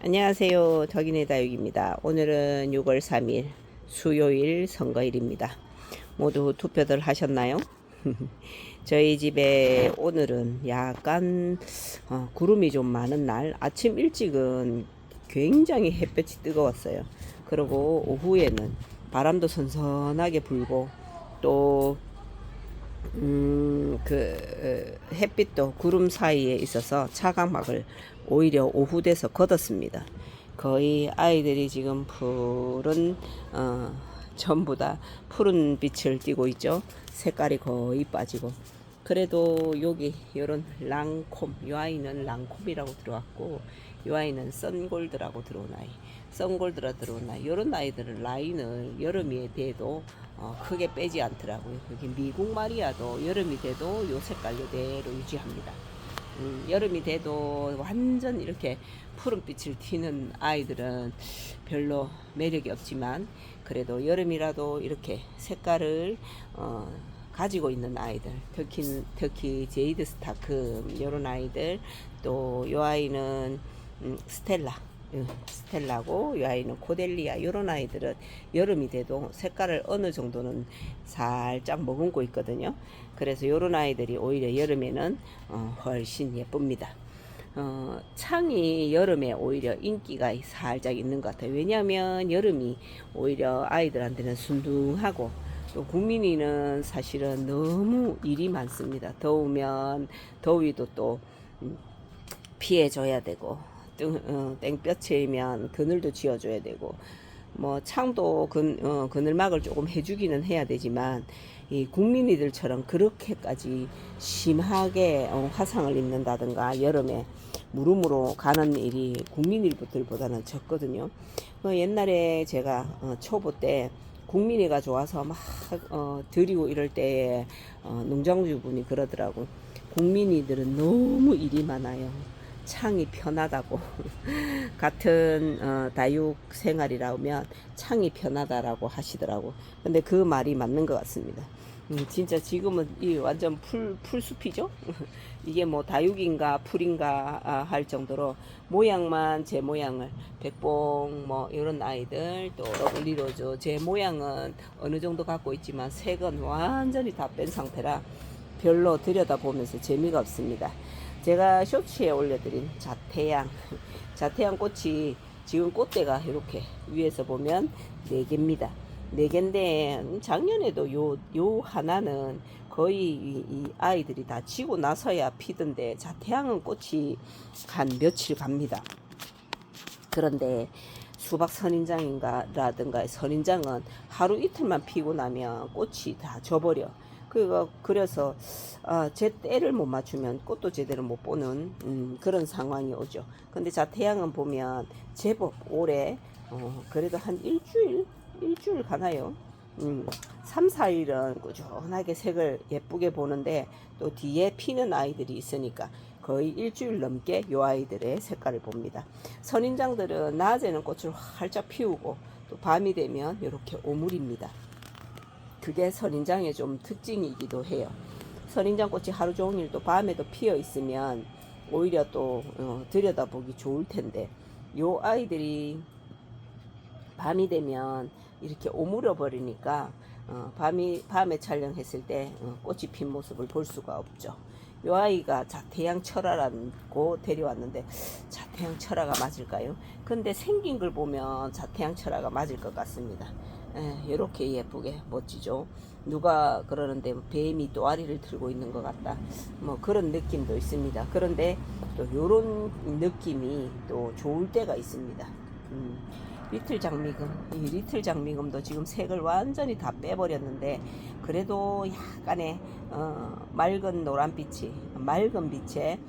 안녕하세요. 덕인의 다육입니다. 오늘은 6월 3일 수요일 선거일입니다. 모두 투표들 하셨나요? 저희 집에 오늘은 약간 구름이 좀 많은 날, 아침 일찍은 굉장히 햇볕이 뜨거웠어요. 그리고 오후에는 바람도 선선하게 불고 또 햇빛도 구름 사이에 있어서 차광막을 오히려 오후 돼서 걷었습니다. 거의 아이들이 지금 푸른 전부 다 푸른 빛을 띠고 있죠. 색깔이 거의 빠지고. 그래도 여기 요런 랑콤, 요 아이는 랑콤이라고 들어왔고, 요 아이는 썬골드라고 들어온 아이. 썬골드라 들어온 아이. 요런 아이들은 라인을 여름이 돼도 크게 빼지 않더라고요. 여기 미국 마리아도 여름이 돼도 요 색깔 그대로 유지합니다. 여름이 돼도 완전 이렇게 푸른빛을 튀는 아이들은 별로 매력이 없지만 그래도 여름이라도 이렇게 색깔을 가지고 있는 아이들, 특히 제이드 스타크 이런 아이들, 또 이 아이는 스텔라고 이 아이는 코델리아 이런 아이들은 여름이 돼도 색깔을 어느 정도는 살짝 머금고 있거든요. 그래서 이런 아이들이 오히려 여름에는 훨씬 예쁩니다. 창이 여름에 오히려 인기가 살짝 있는 것 같아요. 왜냐하면 여름이 오히려 아이들한테는 순둥하고 또 국민이는 사실은 너무 일이 많습니다. 더우면 더위도 또 피해줘야 되고 땡볕이면 그늘도 지어줘야 되고 뭐 창도 그늘막을 조금 해주기는 해야 되지만 이 국민이들처럼 그렇게까지 심하게 화상을 입는다든가 여름에 무릎으로 가는 일이 국민일보들보다는 적거든요. 옛날에 제가 초보 때 국민이가 좋아서 막 드리고 이럴 때에 농장주분이 그러더라고. 국민이들은 너무 일이 많아요. 창이 편하다고. 같은 다육 생활이라면 창이 편하다라고 하시더라고. 근데 그 말이 맞는 것 같습니다. 진짜 지금은 이 완전 풀숲이죠? 이게 뭐 다육인가 풀인가 할 정도로 모양만 제 모양을 백봉 뭐 이런 아이들 또 러블리로즈 제 모양은 어느 정도 갖고 있지만 색은 완전히 다 뺀 상태라 별로 들여다보면서 재미가 없습니다. 제가 쇼츠에 올려드린 자태양 꽃이 지금 꽃대가 이렇게 위에서 보면 4개입니다. 4개인데 작년에도 요 하나는 거의 이 아이들이 다 지고 나서야 피던데 자태양은 꽃이 한 며칠 갑니다. 그런데 수박 선인장인가라든가 선인장은 하루 이틀만 피고 나면 꽃이 다 져버려. 그래서 제 때를 못 맞추면 꽃도 제대로 못 보는 그런 상황이 오죠. 근데 자태양은 보면 제법 올해 그래도 한 일주일 가나요? 3, 4일은 꾸준하게 색을 예쁘게 보는데 또 뒤에 피는 아이들이 있으니까 거의 일주일 넘게 요 아이들의 색깔을 봅니다. 선인장들은 낮에는 꽃을 활짝 피우고 또 밤이 되면 이렇게 오물입니다. 그게 선인장의 좀 특징이기도 해요. 선인장 꽃이 하루 종일 또 밤에도 피어 있으면 오히려 또 들여다보기 좋을 텐데 요 아이들이 밤이 되면 이렇게 오므려 버리니까 밤에 촬영했을 때 꽃이 핀 모습을 볼 수가 없죠. 요 아이가 자태양 철화라고 데려왔는데 자태양 철화가 맞을까요? 근데 생긴 걸 보면 자태양 철화가 맞을 것 같습니다. 이렇게 예쁘게 멋지죠. 누가 그러는데 뱀이 또아리를 들고 있는 것 같다. 뭐 그런 느낌도 있습니다. 그런데 또 요런 느낌이 또 좋을 때가 있습니다. 리틀 장미금도 지금 색을 완전히 다 빼버렸는데 그래도 약간의 맑은 빛에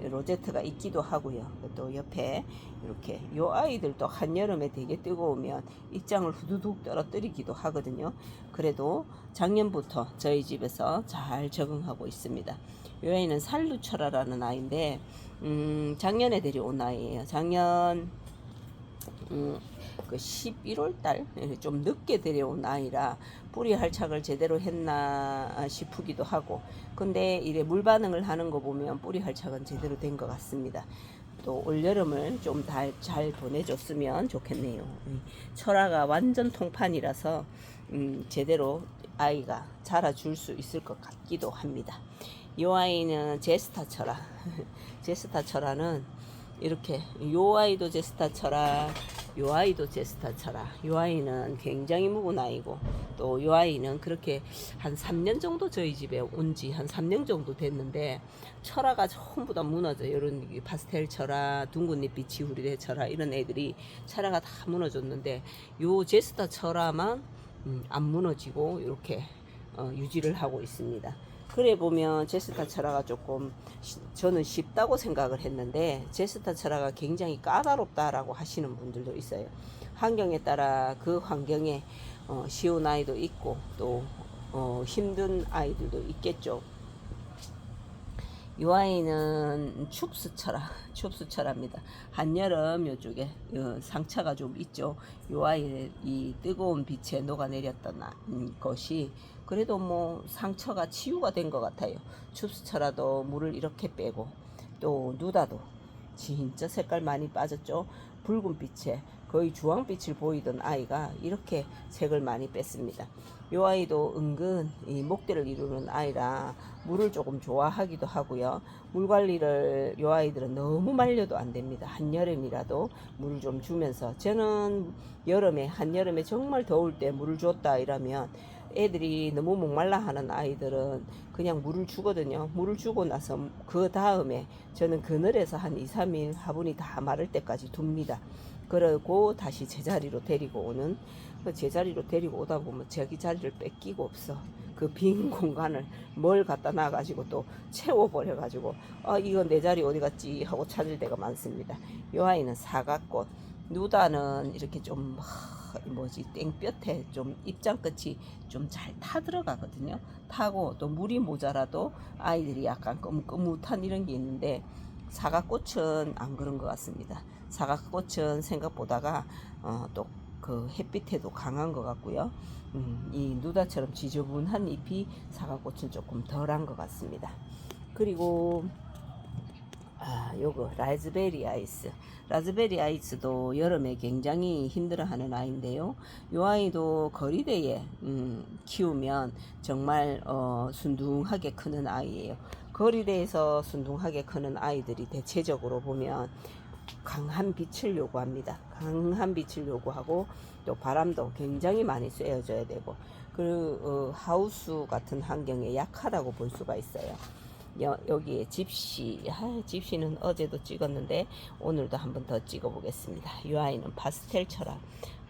로제트가 있기도 하고요. 또 옆에 이렇게 요 아이들도 한여름에 되게 뜨거우면 입장을 후두둑 떨어뜨리기도 하거든요. 그래도 작년부터 저희 집에서 잘 적응하고 있습니다. 요 아이는 살루철라라는 아이인데 작년에 데려온 아이예요. 작년 그 11월 달 좀 늦게 데려온 아이라 뿌리 할착을 제대로 했나 싶기도 하고 근데 이래 물 반응을 하는 거 보면 뿌리 할착은 제대로 된 것 같습니다. 또 올여름을 좀 잘 보내줬으면 좋겠네요. 철화가 완전 통판이라서 제대로 아이가 자라줄 수 있을 것 같기도 합니다. 이 아이는 제스타 철화. 제스타 철화는 이렇게 요 아이도 제스타 철화, 요 아이도 제스타 철화. 요 아이는 굉장히 묵은 아이고 또 요 아이는 그렇게 한 3년 정도 저희 집에 온 지 한 3년 정도 됐는데 철화가 전부 다 무너져. 이런 파스텔 철화, 둥근잎이 지후리대 철화 이런 애들이 철화가 다 무너졌는데 요 제스타 철화만 안 무너지고 이렇게 유지를 하고 있습니다. 그래 보면 제스타 철화가 조금 저는 쉽다고 생각을 했는데 제스타 철화가 굉장히 까다롭다라고 하시는 분들도 있어요. 환경에 따라 그 환경에 쉬운 아이도 있고 또 힘든 아이들도 있겠죠. 이 아이는 춥수철합니다. 한여름 요쪽에 상처가 좀 있죠. 이 아이의 이 뜨거운 빛에 녹아내렸던 것이 그래도 뭐 상처가 치유가 된 것 같아요. 춥수철화도 물을 이렇게 빼고 또 누다도 진짜 색깔 많이 빠졌죠. 붉은 빛에 거의 주황빛을 보이던 아이가 이렇게 색을 많이 뺐습니다. 이 아이도 은근 이 목대를 이루는 아이라 물을 조금 좋아하기도 하고요. 물 관리를 이 아이들은 너무 말려도 안 됩니다. 한여름이라도 물을 좀 주면서 저는 한여름에 정말 더울 때 물을 줬다 이러면 애들이 너무 목말라 하는 아이들은 그냥 물을 주거든요. 물을 주고 나서 그 다음에 저는 그늘에서 한 2, 3일 화분이 다 마를 때까지 둡니다. 그러고 다시 제자리로 데리고 오는 제자리로 데리고 오다 보면 자기 자리를 뺏기고 없어. 그 빈 공간을 뭘 갖다 놔가지고 또 채워버려가지고 이거 내 자리 어디 갔지 하고 찾을 때가 많습니다. 이 아이는 사과꽃, 누다는 이렇게 좀 땡볕에 좀 입장 끝이 좀 잘 타들어가거든요. 타고 또 물이 모자라도 아이들이 약간 끄뭇한 이런 게 있는데 사과꽃은 안 그런 것 같습니다. 사과꽃은 생각보다가 또 그 햇빛에도 강한 것 같고요. 이 누다처럼 지저분한 잎이 사과꽃은 조금 덜한 것 같습니다. 그리고 요거 라즈베리 아이스. 라즈베리 아이스도 여름에 굉장히 힘들어하는 아이인데요. 요 아이도 거리대에 키우면 정말 순둥하게 크는 아이예요. 거리대에서 순둥하게 크는 아이들이 대체적으로 보면 강한 빛을 요구합니다. 강한 빛을 요구하고 또 바람도 굉장히 많이 쐬어줘야 되고 그 하우스 같은 환경에 약하다고 볼 수가 있어요. 여기에 집시는 어제도 찍었는데 오늘도 한번 더 찍어 보겠습니다. 이 아이는 파스텔 철화.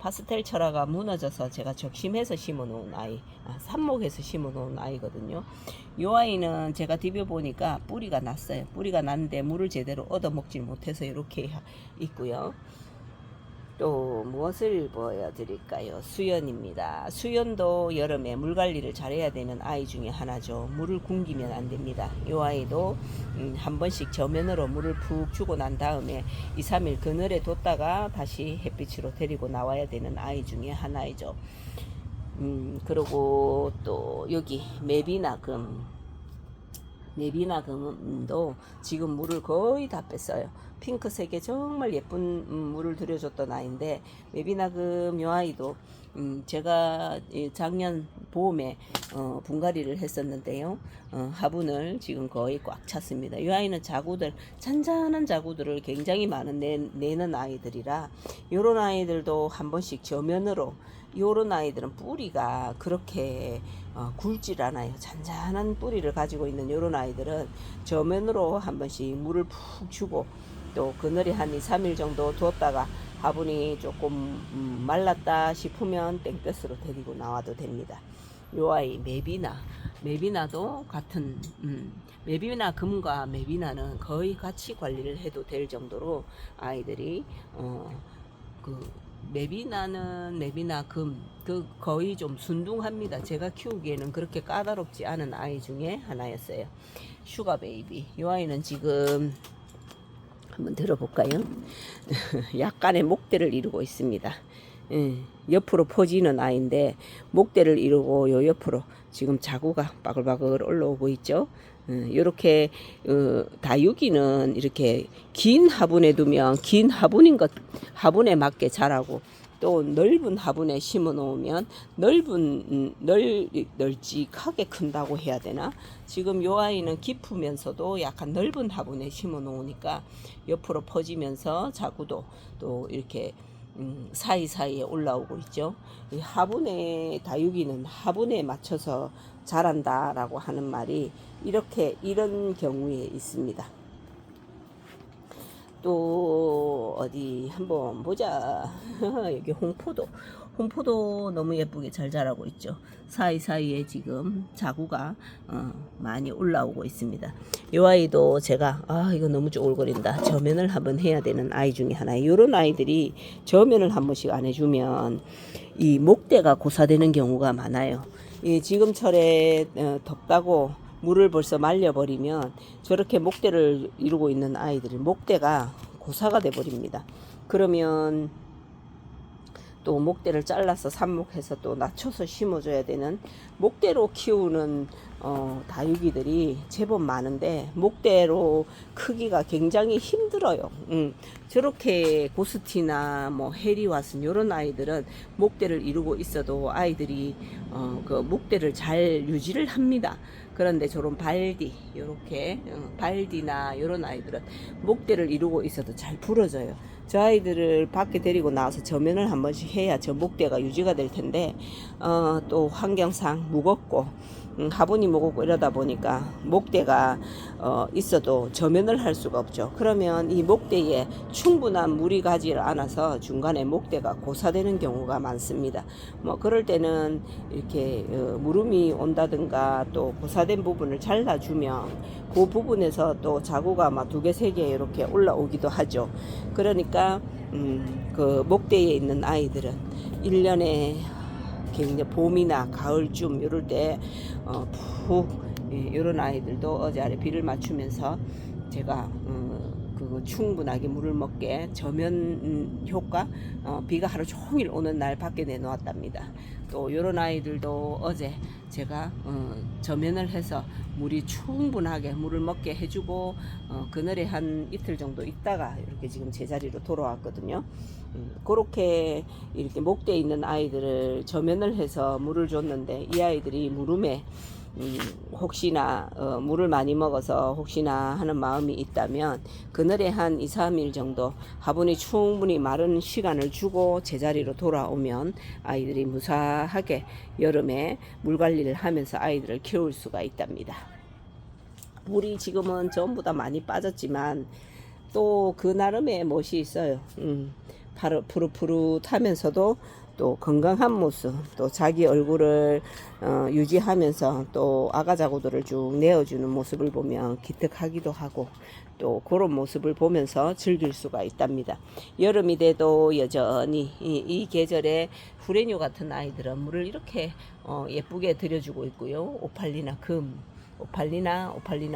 파스텔 철화가 무너져서 제가 적심해서 심어 놓은 아이, 삽목해서 심어 놓은 아이거든요. 이 아이는 제가 디벼 보니까 뿌리가 났어요. 뿌리가 났는데 물을 제대로 얻어 먹지 못해서 이렇게 있고요. 또 무엇을 보여드릴까요? 수연입니다. 수연도 여름에 물 관리를 잘해야 되는 아이 중에 하나죠. 물을 굶기면 안 됩니다. 이 아이도 한 번씩 저면으로 물을 푹 주고 난 다음에 2, 3일 그늘에 뒀다가 다시 햇빛으로 데리고 나와야 되는 아이 중에 하나이죠. 그리고 또 여기 메비나금도 지금 물을 거의 다 뺐어요. 핑크색에 정말 예쁜 물을 들여줬던 아이인데 메비나금 요 아이도 제가 작년 봄에 분갈이를 했었는데요. 화분을 지금 거의 꽉 찼습니다. 이 아이는 잔잔한 자구들을 굉장히 많은 내는 아이들이라 요런 아이들도 한 번씩 저면으로 요런 아이들은 뿌리가 그렇게 굵질 않아요. 잔잔한 뿌리를 가지고 있는 요런 아이들은 저면으로 한 번씩 물을 푹 주고 또 그늘에 한 2, 3일 정도 두었다가 화분이 조금 말랐다 싶으면 땡볕으로 데리고 나와도 됩니다. 요 아이 메비나도 같은 메비나 금과 메비나는 거의 같이 관리를 해도 될 정도로 아이들이 메비나 금 거의 좀 순둥합니다. 제가 키우기에는 그렇게 까다롭지 않은 아이 중에 하나였어요. 슈가 베이비. 이 아이는 지금 한번 들어볼까요? 약간의 목대를 이루고 있습니다. 옆으로 퍼지는 아이인데 목대를 이루고 요 옆으로 지금 자구가 바글바글 올라오고 있죠. 이렇게 다육이는 이렇게 긴 화분에 두면 긴 화분에 맞게 자라고, 또 넓은 화분에 심어 놓으면 널찍하게 큰다고 해야 되나? 지금 요 아이는 깊으면서도 약간 넓은 화분에 심어 놓으니까 옆으로 퍼지면서 자구도 또 이렇게 사이사이에 올라오고 있죠. 이 화분에 다육이는 화분에 맞춰서 자란다라고 하는 말이 이런 경우에 있습니다. 또 어디 한번 보자. 여기 홍포도 너무 예쁘게 잘 자라고 있죠. 사이사이에 지금 자구가 많이 올라오고 있습니다. 이 아이도 제가 이거 너무 쪼글거린다, 저면을 한번 해야 되는 아이 중에 하나예요. 이런 아이들이 저면을 한 번씩 안 해주면 이 목대가 고사되는 경우가 많아요. 지금철에 덥다고 물을 벌써 말려버리면 저렇게 목대를 이루고 있는 아이들이 목대가 고사가 돼 버립니다. 그러면 또 목대를 잘라서 삽목해서 또 낮춰서 심어줘야 되는, 목대로 키우는 다육이들이 제법 많은데 목대로 크기가 굉장히 힘들어요. 저렇게 고스티나 뭐 해리왓슨 이런 아이들은 목대를 이루고 있어도 아이들이 그 목대를 잘 유지를 합니다. 그런데 저런 이렇게 발디나 이런 아이들은 목대를 이루고 있어도 잘 부러져요. 저 아이들을 밖에 데리고 나와서 저면을 한 번씩 해야 저 목대가 유지가 될 텐데 또 환경상 무겁고 화분이 무겁고 이러다 보니까 목대가 있어도 저면을 할 수가 없죠. 그러면 이 목대에 충분한 물이 가지 않아서 중간에 목대가 고사되는 경우가 많습니다. 뭐 그럴 때는 이렇게 물음이 온다든가 또 고사된 부분을 잘라주면 그 부분에서 또 자구가 막 2개, 3개 이렇게 올라오기도 하죠. 그러니까 그 목대에 있는 아이들은 1년에 굉장히 봄이나 가을쯤 이럴 때 이런 아이들도 어제 아래 비를 맞추면서 제가 그 충분하게 물을 먹게 저면 효과, 비가 하루 종일 오는 날 밖에 내놓았답니다. 또 이런 아이들도 어제 제가 저면을 해서 물이 충분하게 물을 먹게 해주고 그늘에 한 이틀 정도 있다가 이렇게 지금 제자리로 돌아왔거든요. 그렇게 이렇게 목대에 있는 아이들을 저면을 해서 물을 줬는데 이 아이들이 물음에 혹시나 물을 많이 먹어서 혹시나 하는 마음이 있다면 그늘에 한 2, 3일 정도 화분이 충분히 마른 시간을 주고 제자리로 돌아오면 아이들이 무사하게 여름에 물 관리를 하면서 아이들을 키울 수가 있답니다. 물이 지금은 전부 다 많이 빠졌지만 또 그 나름의 멋이 있어요. 푸릇푸릇하면서도 또 건강한 모습, 또 자기 얼굴을 유지하면서 또 아가자구들을 쭉 내어주는 모습을 보면 기특하기도 하고 또 그런 모습을 보면서 즐길 수가 있답니다. 여름이 돼도 여전히 이 계절에 후레뇨 같은 아이들은 물을 이렇게 예쁘게 들여주고 있고요. 오팔리나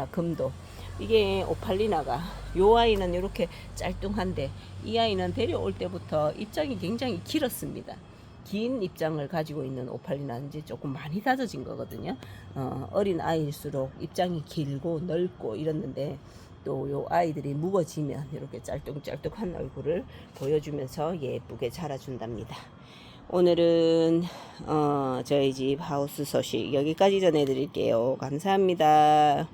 금도, 이게 오팔리나가, 요 아이는 이렇게 짤뚱한데 이 아이는 데려올 때부터 입장이 굉장히 길었습니다. 긴 입장을 가지고 있는 오팔리나는 이제 조금 많이 다져진 거거든요. 어린 아이일수록 입장이 길고 넓고 이랬는데 또 요 아이들이 묵어지면 이렇게 짤뚱짤뚱한 얼굴을 보여주면서 예쁘게 자라준답니다. 오늘은 저희 집 하우스 소식 여기까지 전해드릴게요. 감사합니다.